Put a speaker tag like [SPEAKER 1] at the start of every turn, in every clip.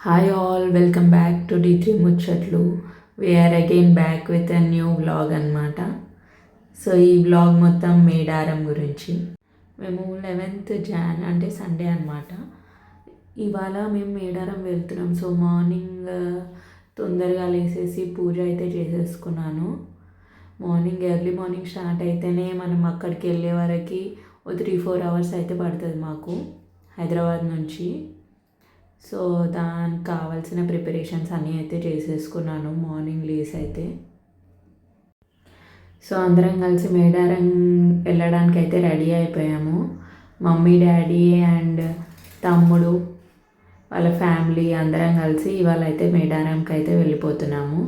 [SPEAKER 1] Hi all, welcome back to D3 ముచ్చట్లు. We are again back with a new vlog అనమాట. So ఈ వ్లాగ్ మొత్తం మేడారం గురించి. మేము 11th Jan అంటే సండే అనమాట. ఇవాళ మేము మేడారం వెళ్తున్నాం. సో మార్నింగ్ తొందరగా లేసేసి పూజ అయితే చేసేసుకున్నాను. ఎర్లీ మార్నింగ్ స్టార్ట్ అయితేనే మనం అక్కడికి వెళ్ళే వరకు 3-4 hours అయితే పడుతుంది మాకు హైదరాబాద్ నుంచి. సో దానికి కావాల్సిన ప్రిపరేషన్స్ అన్నీ అయితే చేసేసుకున్నాను మార్నింగ్ లేస్ అయితే. సో అందరం కలిసి మేడారం వెళ్ళడానికి అయితే రెడీ అయిపోయాము. మమ్మీ, డాడీ అండ్ తమ్ముడు వాళ్ళ ఫ్యామిలీ అందరం కలిసి ఇవాళ అయితే మేడారంకి అయితే వెళ్ళిపోతున్నాము.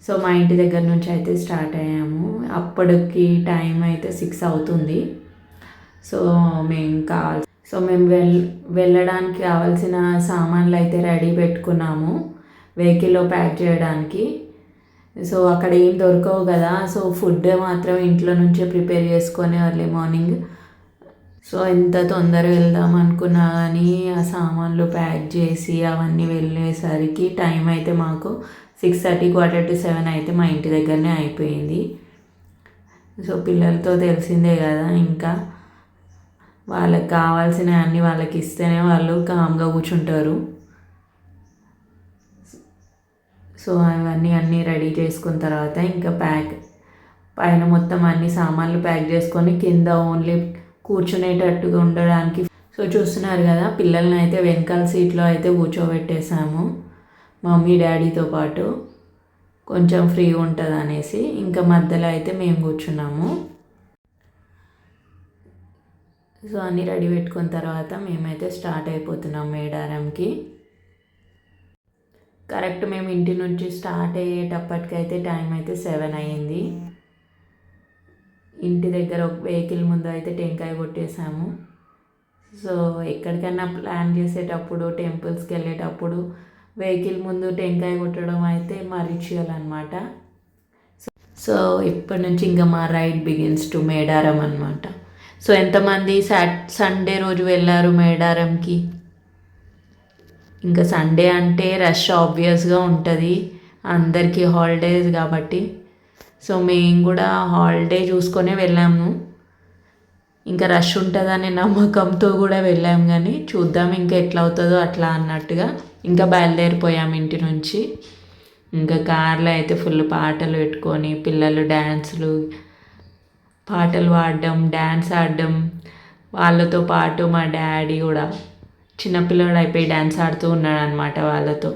[SPEAKER 1] సో మా ఇంటి దగ్గర నుంచి అయితే స్టార్ట్ అయ్యాము. అప్పటికి టైం అయితే 6 అవుతుంది. సో మేము వెళ్ళడానికి కావాల్సిన సామాన్లు అయితే రెడీ పెట్టుకున్నాము వెహికల్లో ప్యాక్ చేయడానికి. సో అక్కడ ఏం దొరకవు కదా, సో ఫుడ్ మాత్రం ఇంట్లో నుంచే ప్రిపేర్ చేసుకొని ఎర్లీ మార్నింగ్. సో ఎంత తొందరగా వెళ్దాం అనుకున్నా కానీ ఆ సామాన్లు ప్యాక్ చేసి అవన్నీ వెళ్ళేసరికి టైం అయితే మాకు 6:30, 6:45 అయితే మా ఇంటి దగ్గరనే అయిపోయింది. సో పిల్లలతో తెలిసిందే కదా, ఇంకా వాళ్ళకి కావాల్సిన అన్నీ వాళ్ళకి ఇస్తేనే వాళ్ళు కామ్గా కూర్చుంటారు. సో అన్నీ రెడీ చేసుకున్న తర్వాత ఇంకా పైన మొత్తం అన్ని సామాన్లు ప్యాక్ చేసుకొని కింద ఓన్లీ కూర్చునేటట్టుగా ఉండడానికి. సో చూస్తున్నారు కదా, పిల్లల్ని అయితే వెనకాల సీట్లో అయితే కూర్చోబెట్టేసాము మమ్మీ డాడీతో పాటు, కొంచెం ఫ్రీ ఉంటుంది అనేసి. ఇంకా మధ్యలో అయితే మేము కూర్చున్నాము. సో అన్నీ రెడీ పెట్టుకున్న తర్వాత మేమైతే స్టార్ట్ అయిపోతున్నాం మేడారంకి. కరెక్ట్ మేము ఇంటి నుంచి స్టార్ట్ అయ్యేటప్పటికైతే టైం అయితే 7 అయ్యింది. ఇంటి దగ్గర ఒక వెహికల్ ముందు అయితే టెంకాయ కొట్టేసాము. సో ఎక్కడికైనా ప్లాన్ చేసేటప్పుడు, టెంపుల్స్కి వెళ్ళేటప్పుడు వెహికల్ ముందు టెంకాయ కొట్టడం అయితే మా రిచువల్ అనమాట. సో ఇప్పటి నుంచి ఇంకా మా రైడ్ బిగిన్స్ టు మేడారం అనమాట. సో ఎంతమంది సండే రోజు వెళ్ళారు మేడారంకి? ఇంకా సండే అంటే రష్ ఆబ్వియస్గా ఉంటుంది, అందరికీ హాలిడేస్ కాబట్టి. సో మేము కూడా హాలిడే చూసుకొనే వెళ్ళాము. ఇంకా రష్ ఉంటుందనే నమ్మకంతో కూడా వెళ్ళాము, కానీ చూద్దాం ఇంకా ఎట్లా అవుతుందో అట్లా అన్నట్టుగా ఇంకా బయలుదేరిపోయాము ఇంటి నుంచి. ఇంకా కార్లో అయితే ఫుల్ పాటలు పెట్టుకొని పిల్లలు పాటలు పాడడం, డ్యాన్స్ ఆడడం, వాళ్ళతో పాటు మా డాడీ కూడా చిన్నపిల్లడు అయిపోయి డ్యాన్స్ ఆడుతూ ఉన్నాడు అనమాట వాళ్ళతో.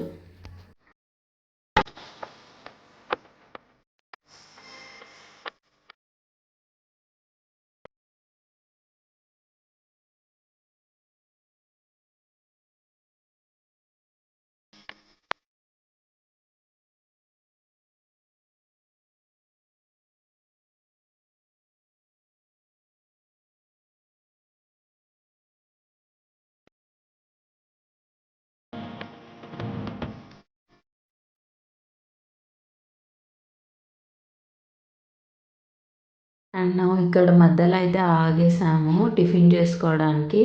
[SPEAKER 1] అండ్ ఇక్కడ మధ్యలో అయితే ఆగేసాము టిఫిన్ చేసుకోవడానికి.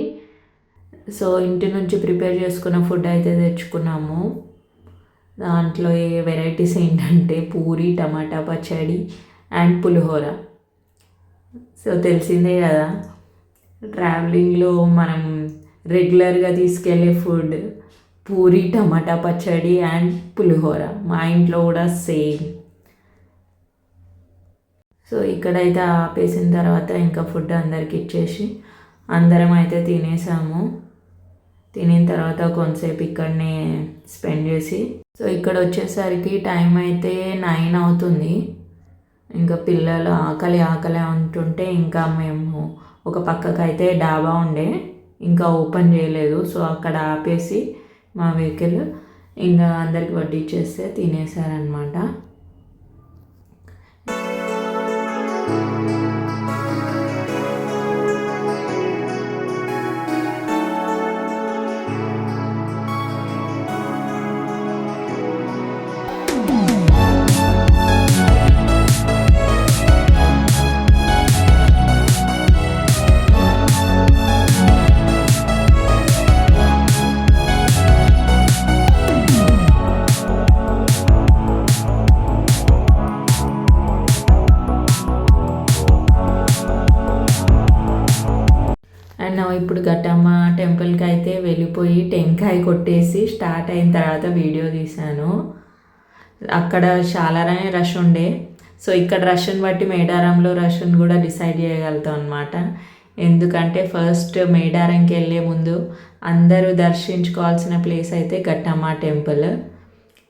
[SPEAKER 1] సో ఇంటి నుంచి ప్రిపేర్ చేసుకున్న ఫుడ్ అయితే తెచ్చుకున్నాము. దాంట్లో వెరైటీస్ ఏంటంటే పూరి, టమాటా పచ్చడి అండ్ పులిహోర. సో తెలిసిందే కదా, ట్రావెలింగ్లో మనం రెగ్యులర్గా తీసుకెళ్ళే ఫుడ్ పూరి, టమాటా పచ్చడి అండ్ పులిహోర. మా ఇంట్లో కూడా సేమ్. సో ఇక్కడైతే ఆపేసిన తర్వాత ఇంకా ఫుడ్ అందరికి ఇచ్చేసి అందరం అయితే తినేసాము. తినిన తర్వాత కొంతసేపు ఇక్కడనే స్పెండ్ చేసి, సో ఇక్కడ వచ్చేసరికి టైం అయితే 9 అవుతుంది. ఇంకా పిల్లలు ఆకలి అంటుంటే ఇంకా మేము ఒక పక్కకు అయితే డాబా ఉండే, ఇంకా ఓపెన్ చేయలేదు. సో అక్కడ ఆపేసి మా వెహికల్ ఇంకా అందరికి వడ్డిచ్చేస్తే తినేసారనమాట. ఇప్పుడు గట్టమ్మ టెంపుల్కి అయితే వెళ్ళిపోయి టెంకాయ కొట్టేసి స్టార్ట్ అయిన తర్వాత వీడియో తీశాను. అక్కడ చాలానే రష్ ఉండే. సో ఇక్కడ రష్ని బట్టి మేడారంలో రష్ని కూడా డిసైడ్ చేయగలుగుతాం అనమాట. ఎందుకంటే ఫస్ట్ మేడారంకి వెళ్ళే ముందు అందరూ దర్శించుకోవాల్సిన ప్లేస్ అయితే గట్టమ్మ టెంపుల్.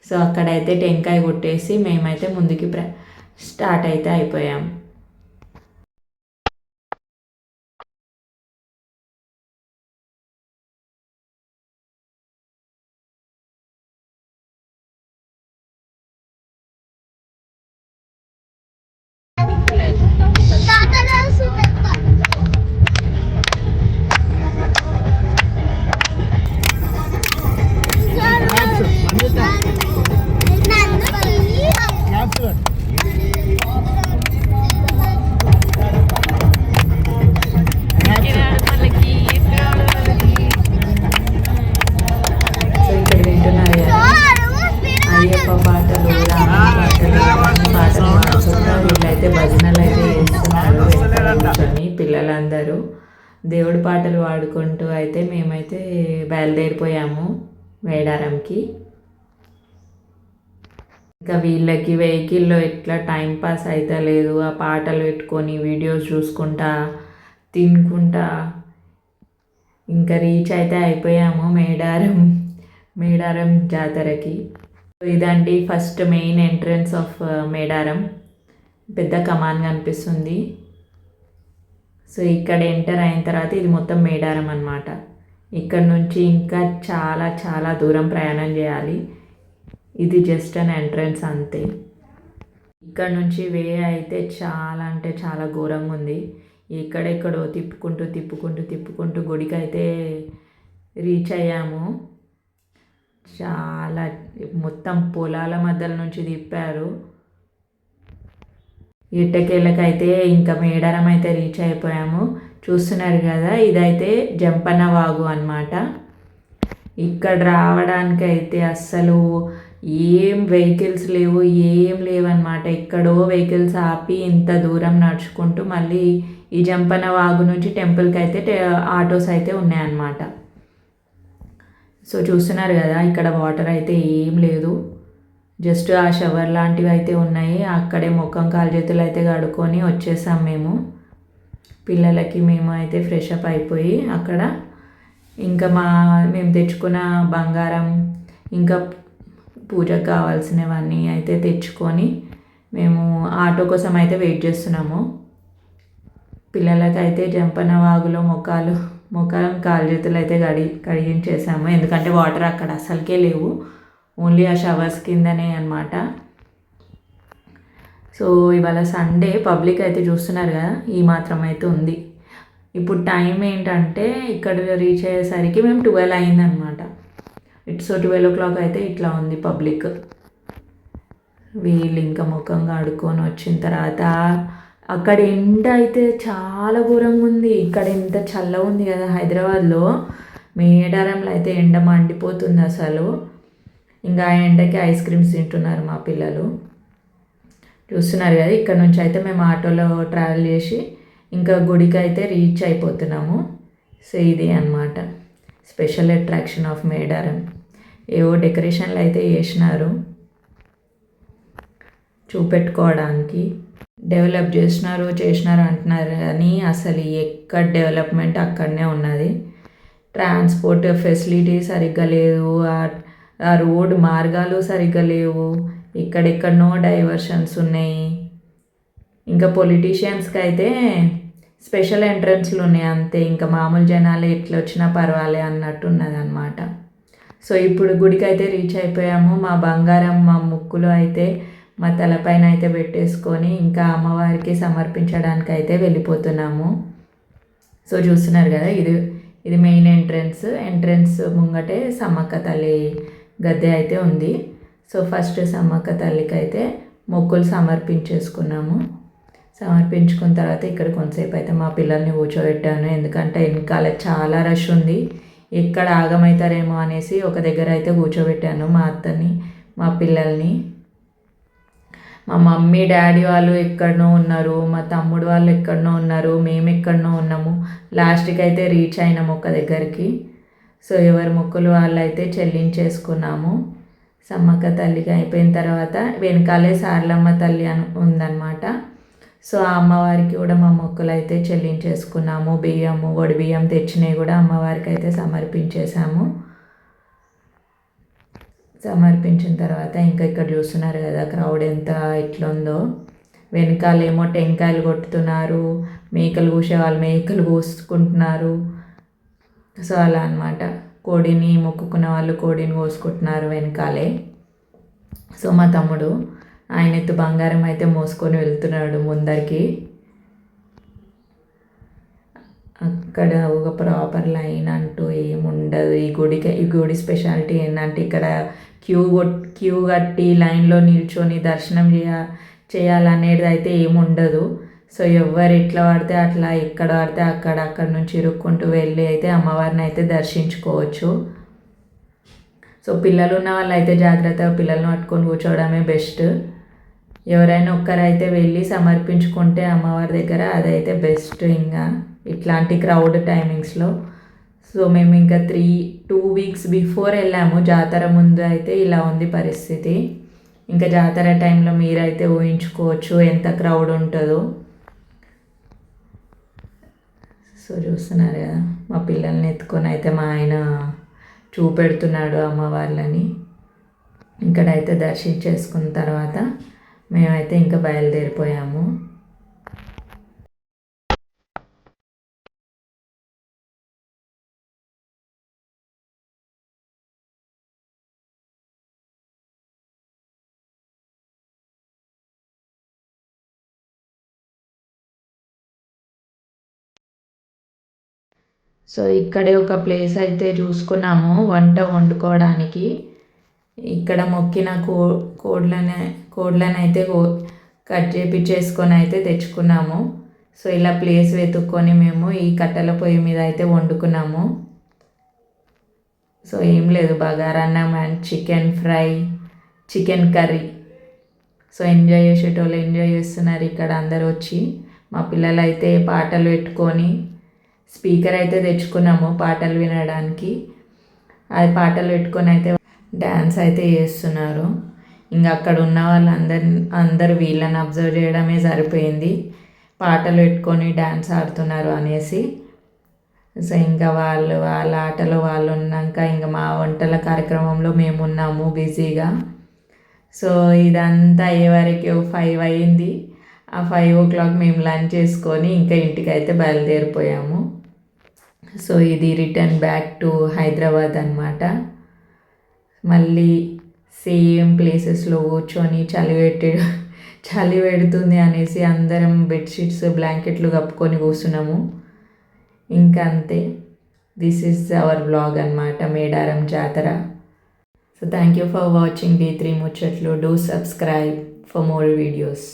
[SPEAKER 1] సో అక్కడైతే టెంకాయ కొట్టేసి మేమైతే ముందుకి స్టార్ట్ అయితే అయిపోయాం. వీళ్ళైతే భజనలు అయితే చేస్తున్నారు కూర్చొని పిల్లలందరూ దేవుడి పాటలు పాడుకుంటూ అయితే మేమైతే బయలుదేరిపోయాము మేడారంకి. ఇంకా వీళ్ళకి వెహికల్లో ఎట్లా టైం పాస్ అయితే లేదు, ఆ పాటలు పెట్టుకొని వీడియోస్ చూసుకుంటా తినుకుంటా ఇంకా రీచ్ అయితే అయిపోయాము మేడారం జాతరకి. ఇదండి first main entrance of Medaram. పెద్ద కమాన్ కనిపిస్తుంది. సో ఇక్కడ ఎంటర్ అయిన తర్వాత ఇది మొత్తం మేడారం అన్నమాట. ఇక్కడ నుంచి ఇంకా చాలా చాలా దూరం ప్రయాణం చేయాలి. ఇది జస్ట్ అన్ ఎంట్రన్స్ అంతే. ఇక్కడ నుంచి వే అయితే చాలా అంటే చాలా ఘోరంగా ఉంది. ఎక్కడెక్కడో తిప్పుకుంటూ గుడికి అయితే రీచ్ అయ్యాము. చాలా మొత్తం పొలాల మధ్యల నుంచి తిప్పారు. ఇట్టకేళ్ళకైతే ఇంకా మేడారం అయితే రీచ్ అయిపోయాము. చూస్తున్నారు కదా, ఇదైతే జంపన్న వాగు అన్నమాట. ఇక్కడ రావడానికైతే అస్సలు ఏం వెహికల్స్ లేవు, ఏం లేవన్నమాట. ఎక్కడో వెహికల్స్ ఆపి ఇంత దూరం నడుచుకుంటూ మళ్ళీ ఈ జంపన్న వాగు నుంచి టెంపుల్కి అయితే ఆటోస్ అయితే ఉన్నాయన్నమాట. సో చూస్తున్నారు కదా, ఇక్కడ వాటర్ అయితే ఏం లేదు, జస్ట్ ఆ షవర్ లాంటివి అయితే ఉన్నాయి. అక్కడే ముఖం కాలు చేతులు అయితే కడుక్కొని వచ్చేసాం మేము. పిల్లలకి మేము అయితే ఫ్రెష్ అప్ అయిపోయి అక్కడ ఇంకా మేము తెచ్చుకున్న బంగారం ఇంకా పూజకు కావాల్సినవన్నీ అయితే తెచ్చుకొని మేము ఆటో కోసం అయితే వెయిట్ చేస్తున్నాము. పిల్లలకైతే జంపన్న వాగులో ముఖం కాలు చేతులు అయితే కడిగించేసాము. ఎందుకంటే వాటర్ అక్కడ అసలుకే లేవు, ఓన్లీ ఆ షవర్స్ కిందనే అనమాట. సో ఇవాళ సండే, పబ్లిక్ అయితే చూస్తున్నారు కదా, ఈ మాత్రం అయితే ఉంది. ఇప్పుడు టైం ఏంటంటే ఇక్కడ రీచ్ అయ్యేసరికి మేము 12 అయిందనమాట. సో 12 o'clock అయితే ఇట్లా ఉంది పబ్లిక్. వీళ్ళు ఇంకా ముఖం కడుక్కొని వచ్చిన తర్వాత అక్కడ ఎండ అయితే చాలా ఘోరంగా ఉంది. ఇక్కడ ఎంత చల్లగా ఉంది కదా హైదరాబాద్లో, మేడారంలో అయితే ఎండ మండిపోతుంది అసలు. ఇంకా ఎండకి ఐస్ క్రీమ్స్ తింటున్నారు మా పిల్లలు. చూస్తున్నారు కదా, ఇక్కడ నుంచి అయితే మేము ఆటోలో ట్రావెల్ చేసి ఇంకా గుడికి అయితే రీచ్ అయిపోతున్నాము. సో ఇది అన్నమాట స్పెషల్ అట్రాక్షన్ ఆఫ్ మేడారం. ఏవో డెకరేషన్లు అయితే చేసినారు చూపెట్టుకోవడానికి. డెవలప్ చేసినారు అంటున్నారు కానీ అసలు ఎక్కడ డెవలప్మెంట్ అక్కడనే ఉన్నది. ట్రాన్స్పోర్ట్ ఫెసిలిటీ సరిగ్గా లేదు, ఆ రోడ్ మార్గాలు సరిగ్గా లేవు, ఇక్కడెక్కడనో డైవర్షన్స్ ఉన్నాయి. ఇంకా పొలిటీషియన్స్కి అయితే స్పెషల్ ఎంట్రన్స్లు ఉన్నాయి అంతే, ఇంకా మామూలు జనాలు ఎట్లా వచ్చినా పర్వాలే అన్నట్టు ఉన్నది అనమాట. సో ఇప్పుడు గుడికి అయితే రీచ్ అయిపోయాము. మా బంగారం మా ముక్కులు అయితే మా తలపైన అయితే పెట్టేసుకొని ఇంకా అమ్మవారికి సమర్పించడానికి అయితే వెళ్ళిపోతున్నాము. సో చూస్తున్నారు కదా, ఇది మెయిన్ ఎంట్రన్స్ ముంగటే సమ్మక్క తల్లి గద్దె అయితే ఉంది. సో ఫస్ట్ సమ్మక్క తల్లికి అయితే మొక్కులు సమర్పించేసుకున్నాము. సమర్పించుకున్న తర్వాత ఇక్కడ కొంతసేపు అయితే మా పిల్లల్ని కూర్చోబెట్టాను. ఎందుకంటే వెనకాల చాలా రష్ ఉంది, ఎక్కడ ఆగమవుతారేమో అనేసి ఒక దగ్గర అయితే కూర్చోబెట్టాను మా అత్తని మా పిల్లల్ని. మా మమ్మీ డాడీ వాళ్ళు ఎక్కడనో ఉన్నారు, మా తమ్ముడు వాళ్ళు ఎక్కడనో ఉన్నారు, మేము ఎక్కడనో ఉన్నాము. లాస్ట్కి అయితే రీచ్ అయినాము ఒక దగ్గరికి. సో ఎవరి మొక్కులు వాళ్ళు అయితే చెల్లించేసుకున్నాము. సమ్మక్క తల్లికి అయిపోయిన తర్వాత వెనకాలే సారలమ్మ తల్లి అని ఉందన్నమాట. సో ఆ అమ్మవారికి కూడా మా మొక్కులు అయితే చెల్లించేసుకున్నాము. బియ్యము వడి బియ్యం తెచ్చినవి కూడా అమ్మవారికి అయితే సమర్పించేశాము. సమర్పించిన తర్వాత ఇంకా ఇక్కడ చూస్తున్నారు కదా క్రౌడ్ ఎంత ఎట్లుందో. వెనకాలేమో టెంకాయలు కొట్టుతున్నారు, మేకలు కూసే వాళ్ళు మేకలు కోసుకుంటున్నారు. సో అలా అనమాట. కోడిని మొక్కుకున్న వాళ్ళు కోడిని కోసుకుంటున్నారు వెనకాలే. సో మా తమ్ముడు ఆయన ఎత్తు బంగారం అయితే మోసుకొని వెళ్తున్నాడు ముందరికి. అక్కడ ఒక ప్రాపర్ లైన్ అంటూ ఏముండదు. ఈ గుడి స్పెషాలిటీ ఏంటంటే ఇక్కడ క్యూ కట్టి లైన్లో నిల్చొని దర్శనం చేయాలనేది అయితే ఏముండదు. సో ఎవరు ఎట్లా పడితే అట్లా ఎక్కడ పడితే అక్కడ నుంచి ఇరుక్కుంటూ వెళ్ళి అయితే అమ్మవారిని అయితే దర్శించుకోవచ్చు. సో పిల్లలు ఉన్న వాళ్ళు అయితే జాగ్రత్తగా పిల్లల్ని పట్టుకొని కూర్చోవడమే బెస్ట్. ఎవరైనా ఒక్కరైతే వెళ్ళి సమర్పించుకుంటే అమ్మవారి దగ్గర అదైతే బెస్ట్. ఇంకా ఇట్లాంటి క్రౌడ్ టైమింగ్స్లో. సో మేము ఇంకా 2 వీక్స్ బిఫోర్ వెళ్ళాము. జాతర ముందు అయితే ఇలా ఉంది పరిస్థితి. ఇంకా జాతర టైంలో మీరైతే ఊహించుకోవచ్చు ఎంత క్రౌడ్ ఉంటుందో. సో చూస్తున్నారు కదా, మా పిల్లల్ని ఎత్తుకొని అయితే మా ఆయన చూపెడుతున్నాడు అమ్మవార్లని. ఇక్కడైతే దర్శించేసుకున్న తర్వాత మేమైతే ఇంకా బయలుదేరిపోయాము. సో ఇక్కడే ఒక ప్లేస్ అయితే చూసుకున్నాము వంట వండుకోవడానికి. ఇక్కడ మొక్కిన కోడ్లను అయితే కట్ చేపించేసుకొని అయితే తెచ్చుకున్నాము. సో ఇలా ప్లేస్ వెతుక్కొని మేము ఈ కట్టెల పొయ్యి మీద అయితే వండుకున్నాము. సో ఏం లేదు, బగారన్నం and chicken fry, chicken curry. So enjoy చేసేటోళ్ళు ఎంజాయ్ చేస్తున్నారు ఇక్కడ అందరు వచ్చి. మా పిల్లలు అయితే పాటలు పెట్టుకొని స్పీకర్ అయితే తెచ్చుకున్నాము పాటలు వినడానికి. అది పాటలు పెట్టుకొని అయితే డ్యాన్స్ అయితే చేస్తున్నారు. ఇంకా అక్కడ ఉన్న అందరు వీళ్ళని అబ్జర్వ్ చేయడమే సరిపోయింది, పాటలు పెట్టుకొని డ్యాన్స్ ఆడుతున్నారు అనేసి. సో ఇంకా వాళ్ళ ఆటలో వాళ్ళు ఉన్నాక ఇంకా మా వంటల కార్యక్రమంలో మేము ఉన్నాము బిజీగా. సో ఇదంతా అయ్యేవరకు 5 అయింది. ఆ 5 o'clock మేము లంచ్ చేసుకొని ఇంకా ఇంటికైతే బయలుదేరిపోయాము. సో ఇది రిటర్న్ బ్యాక్ టు హైదరాబాద్ అనమాట. మళ్ళీ సేమ్ ప్లేసెస్లో కూర్చొని చలి పెడుతుంది అనేసి అందరం బెడ్షీట్స్ బ్లాంకెట్లు కప్పుకొని కూర్చున్నాము. ఇంకా అంతే. దిస్ ఈజ్ అవర్ వ్లాగ్ అనమాట, మేడారం జాతర. So thank you for watching D3 ముచ్చట్లు. Do subscribe for more videos.